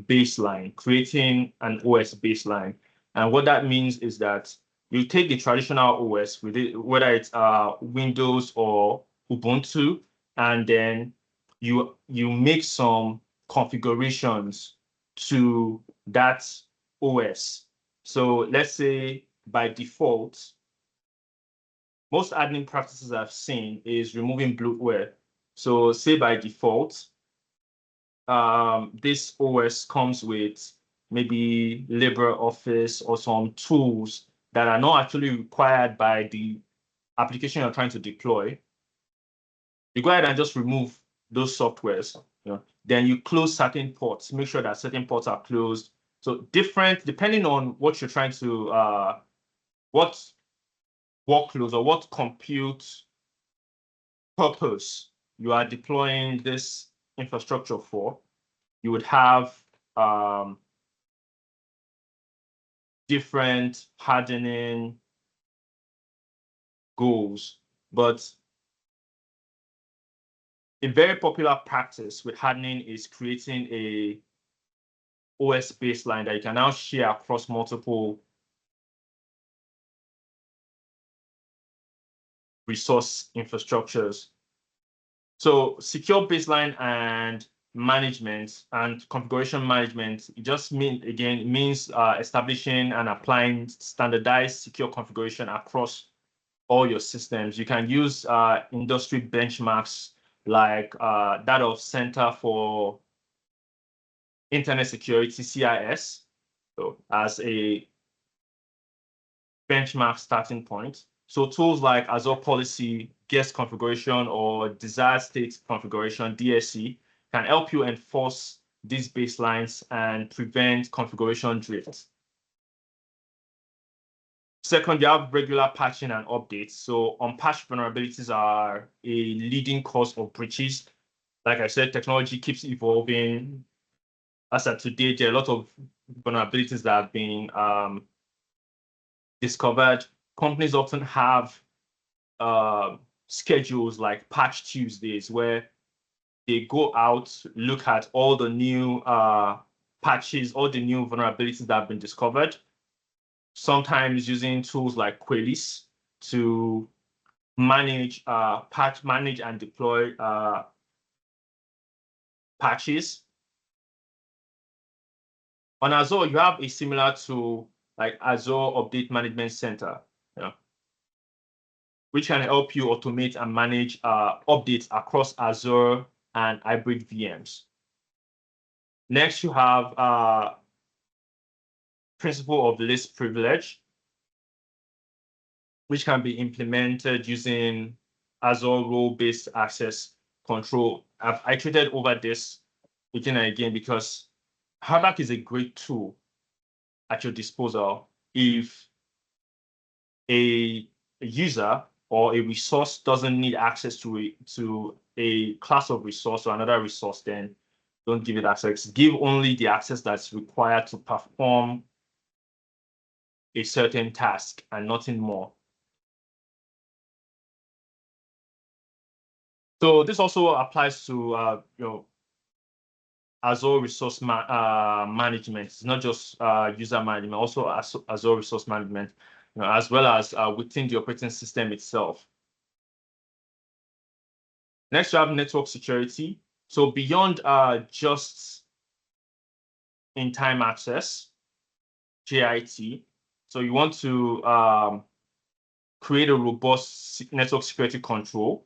baseline, creating an OS baseline. And what that means is that you take the traditional OS, whether it's Windows or Ubuntu, and then you make some configurations to that OS. So let's say by default, most admin practices I've seen is removing bloatware. So say by default, this OS comes with maybe LibreOffice or some tools that are not actually required by the application you're trying to deploy. You go ahead and just remove those softwares. Then you close certain ports, make sure that certain ports are closed, So different, depending on what you're trying to, what workloads or what compute purpose you are deploying this infrastructure for, you would have different hardening goals. But a very popular practice with hardening is creating a OS baseline that you can now share across multiple resource infrastructures. So secure baseline and management and configuration management, it just means establishing and applying standardized secure configuration across all your systems. You can use industry benchmarks like that of Center for Internet Security, CIS, so as a benchmark starting point. So tools like Azure Policy, Guest Configuration, or Desired State Configuration, DSC, can help you enforce these baselines and prevent configuration drift. Second, you have regular patching and updates. So unpatched vulnerabilities are a leading cause of breaches. Like I said, technology keeps evolving. As of today, there are a lot of vulnerabilities that have been discovered. Companies often have schedules like Patch Tuesdays where they go out, look at all the new patches, all the new vulnerabilities that have been discovered, sometimes using tools like Qualys to manage and deploy patches. On Azure, you have a similar tool like Azure Update Management Center, which can help you automate and manage updates across Azure and hybrid VMs. Next, you have principle of least privilege, which can be implemented using Azure role-based access control. I've iterated over this again and again because Harback is a great tool at your disposal if a user or a resource doesn't need access to a class of resource or another resource, then don't give it access. Give only the access that's required to perform a certain task and nothing more. So this also applies to Azure resource management. It's not just user management, also Azure resource management, as well as within the operating system itself. Next, you have network security. So beyond just in-time access, JIT, so you want to create a robust network security control.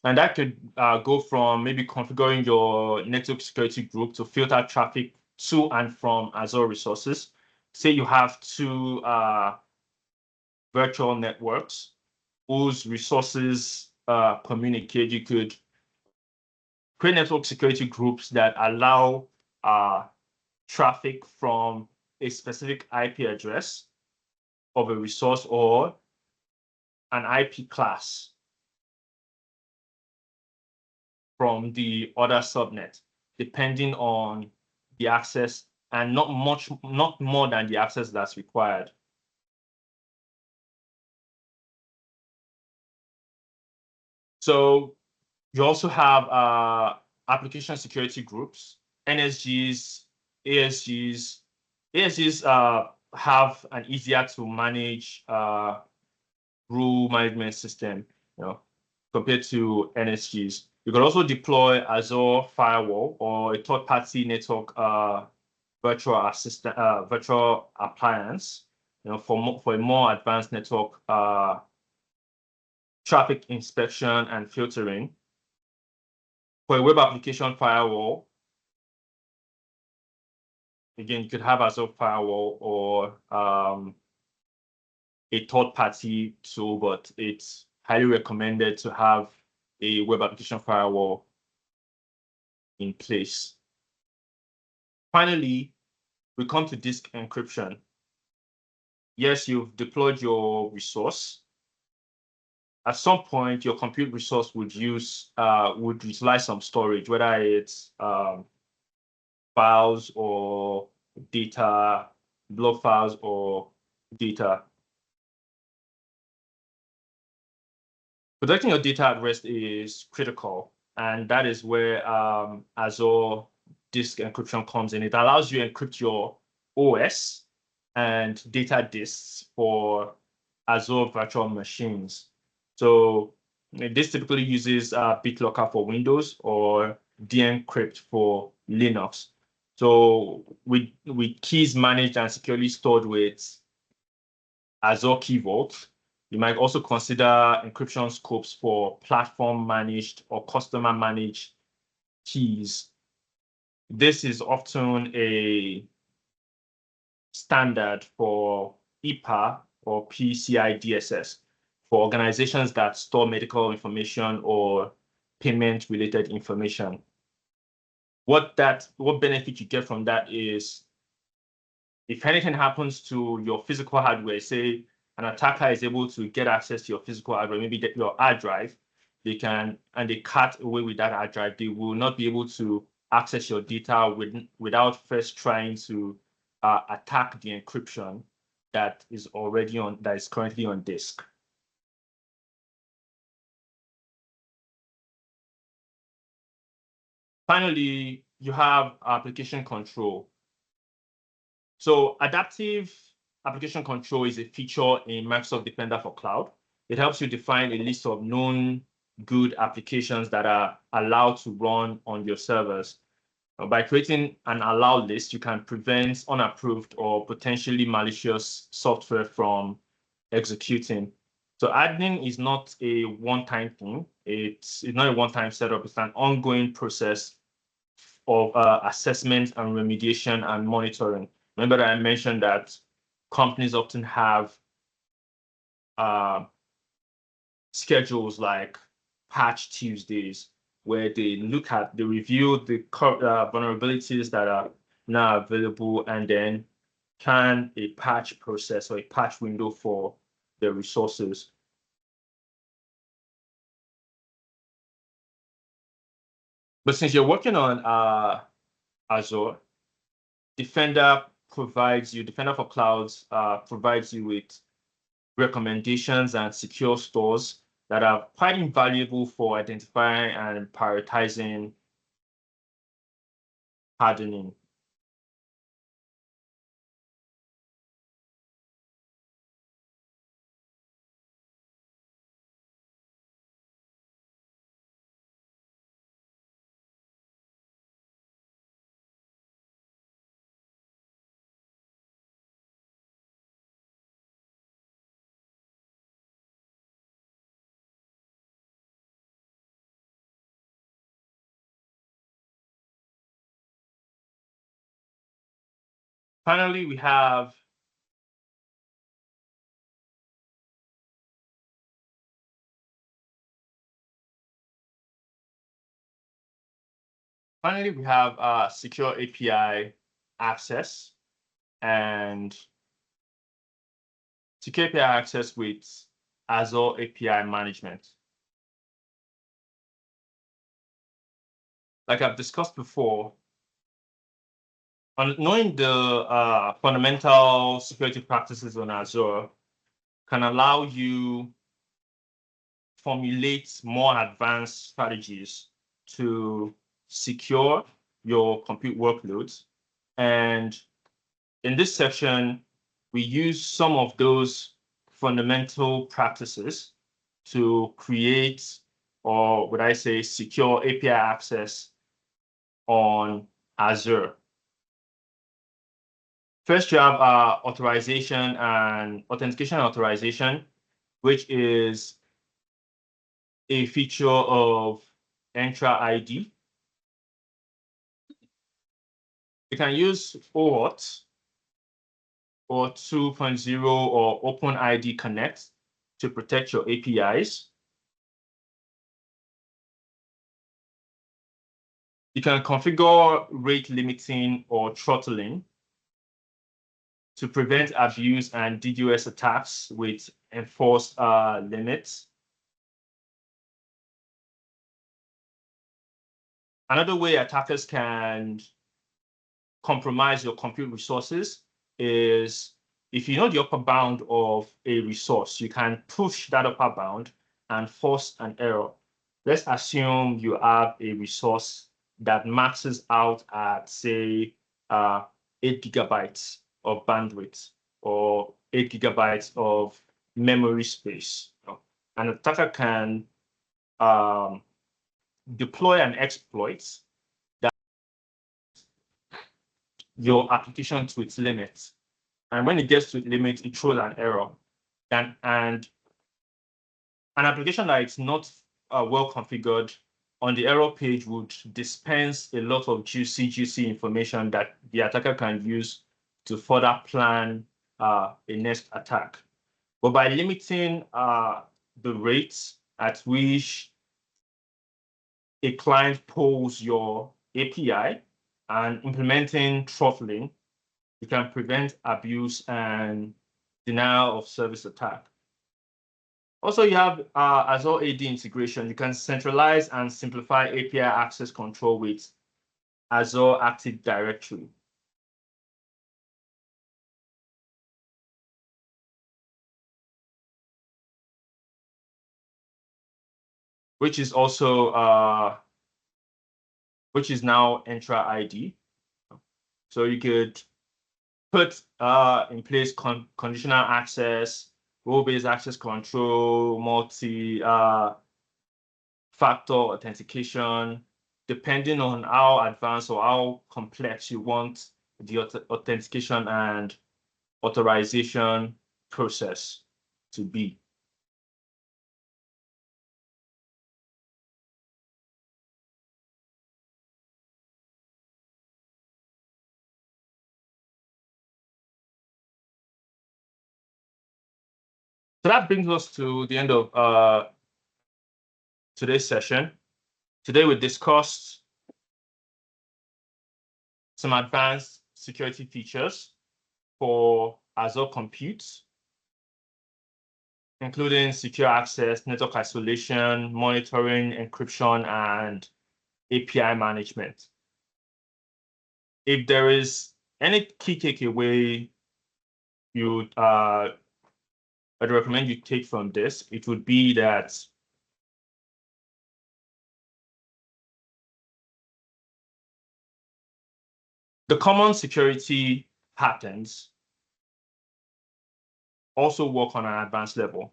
And that could go from maybe configuring your network security group to filter traffic to and from Azure resources. Say you have two virtual networks whose resources communicate. You could create network security groups that allow traffic from a specific IP address of a resource or an IP class from the other subnet, depending on the access and not more than the access that's required. So you also have application security groups, NSGs, ASGs. ASGs have an easier to manage rule management system, compared to NSGs. You can also deploy Azure Firewall or a third-party network virtual appliance, for a more advanced network traffic inspection and filtering. For a web application firewall, again, you could have Azure Firewall or a third-party tool, but it's highly recommended to have a web application firewall in place. Finally, we come to disk encryption. Yes, you've deployed your resource. At some point, your compute resource would utilize some storage, whether it's files or data, block files or data. Protecting your data at rest is critical, and that is where Azure disk encryption comes in. It allows you to encrypt your OS and data disks for Azure virtual machines. So this typically uses BitLocker for Windows or dencrypt for Linux. So with keys managed and securely stored with Azure Key Vault, you might also consider encryption scopes for platform managed or customer managed keys. This is often a standard for EPA or PCI DSS for organizations that store medical information or payment related information. What benefit you get from that is if anything happens to your physical hardware, say an attacker is able to get access to your physical hardware, maybe get your hard drive, they cut away with that hard drive, they will not be able to access your data without first trying to attack the encryption that is currently on disk. Finally, you have application control. So adaptive application control is a feature in Microsoft Defender for Cloud. It helps you define a list of known good applications that are allowed to run on your servers. By creating an allow list, you can prevent unapproved or potentially malicious software from executing. So admin is not a one-time thing. It's not a one-time setup. It's an ongoing process of assessment and remediation and monitoring. Remember that I mentioned that companies often have schedules like Patch Tuesdays, where they review the vulnerabilities that are now available, and then plan a patch process or a patch window for the resources. But since you're working on Azure, Defender for Clouds provides you with recommendations and secure stores that are quite invaluable for identifying and prioritizing hardening. Finally, we have secure API access and secure API access with Azure API management. Like I've discussed before, knowing the fundamental security practices on Azure can allow you formulate more advanced strategies to secure your compute workloads. And in this section, we use some of those fundamental practices to create, or would I say, secure API access on Azure. First, you have authentication and authorization, which is a feature of Entra ID. You can use OAuth or 2.0 or OpenID Connect to protect your APIs. You can configure rate limiting or throttling to prevent abuse and DDoS attacks with enforced limits. Another way attackers can compromise your compute resources is if you know the upper bound of a resource, you can push that upper bound and force an error. Let's assume you have a resource that maxes out at, say, 8 gigabytes of bandwidth or 8 gigabytes of memory space. An attacker can deploy an exploit that your application to its limits. And when it gets to its limit, it throws an error. And an application that is not well configured on the error page would dispense a lot of juicy information that the attacker can use to further plan a next attack. But by limiting the rates at which a client pulls your API and implementing throttling, you can prevent abuse and denial of service attack. Also, you have Azure AD integration. You can centralize and simplify API access control with Azure Active Directory. Which is also which is now Entra ID. So you could put in place conditional access, role-based access control, multi-factor authentication, depending on how advanced or how complex you want the authentication and authorization process to be. So that brings us to the end of today's session. Today we discussed some advanced security features for Azure Compute, including secure access, network isolation, monitoring, encryption, and API management. If there is any key takeaway I'd recommend you take from this, it would be that the common security patterns also work on an advanced level.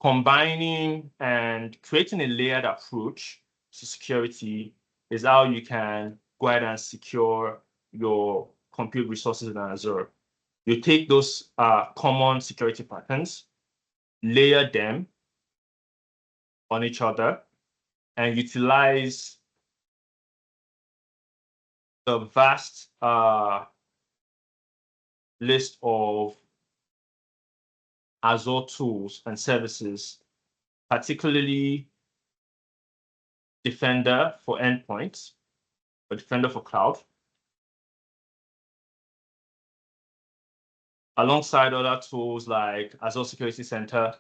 Combining and creating a layered approach to security is how you can go ahead and secure your compute resources in Azure. You take those common security patterns, layer them on each other, and utilize the vast list of Azure tools and services, particularly Defender for endpoints, or Defender for cloud, alongside other tools like Azure Security Center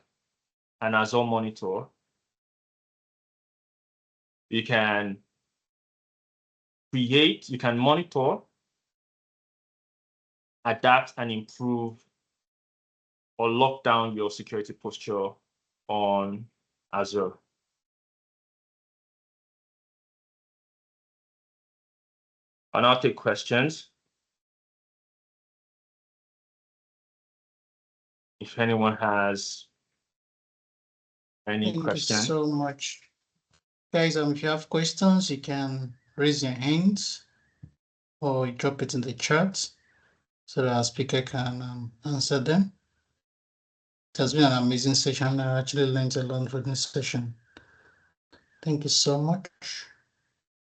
and Azure Monitor. You can monitor, adapt, and improve or lock down your security posture on Azure. I'll now take questions. If anyone has any questions. Thank you so much. Guys, if you have questions, you can raise your hands or drop it in the chat so that our speaker can answer them. It has been an amazing session. I actually learned a lot from this session. Thank you so much.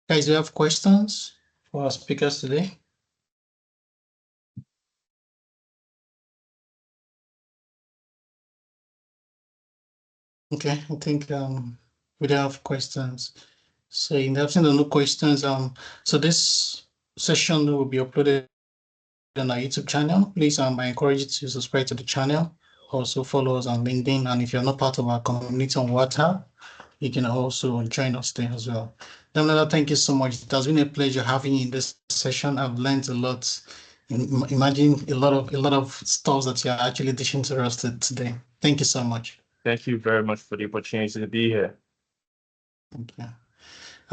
Guys, do you have questions for our speakers today? Okay, I think we don't have questions. So in the absence of no questions, so this session will be uploaded on our YouTube channel. Please, I encourage you to subscribe to the channel. Also follow us on LinkedIn, and if you're not part of our community on WhatsApp, you can also join us there as well. Damilola, thank you so much. It has been a pleasure having you in this session. I've learned a lot. Imagine a lot of stuff that you're actually dishing to us today. Thank you so much. Thank you very much for the opportunity to be here. Thank you.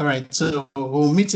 All right, so we'll meet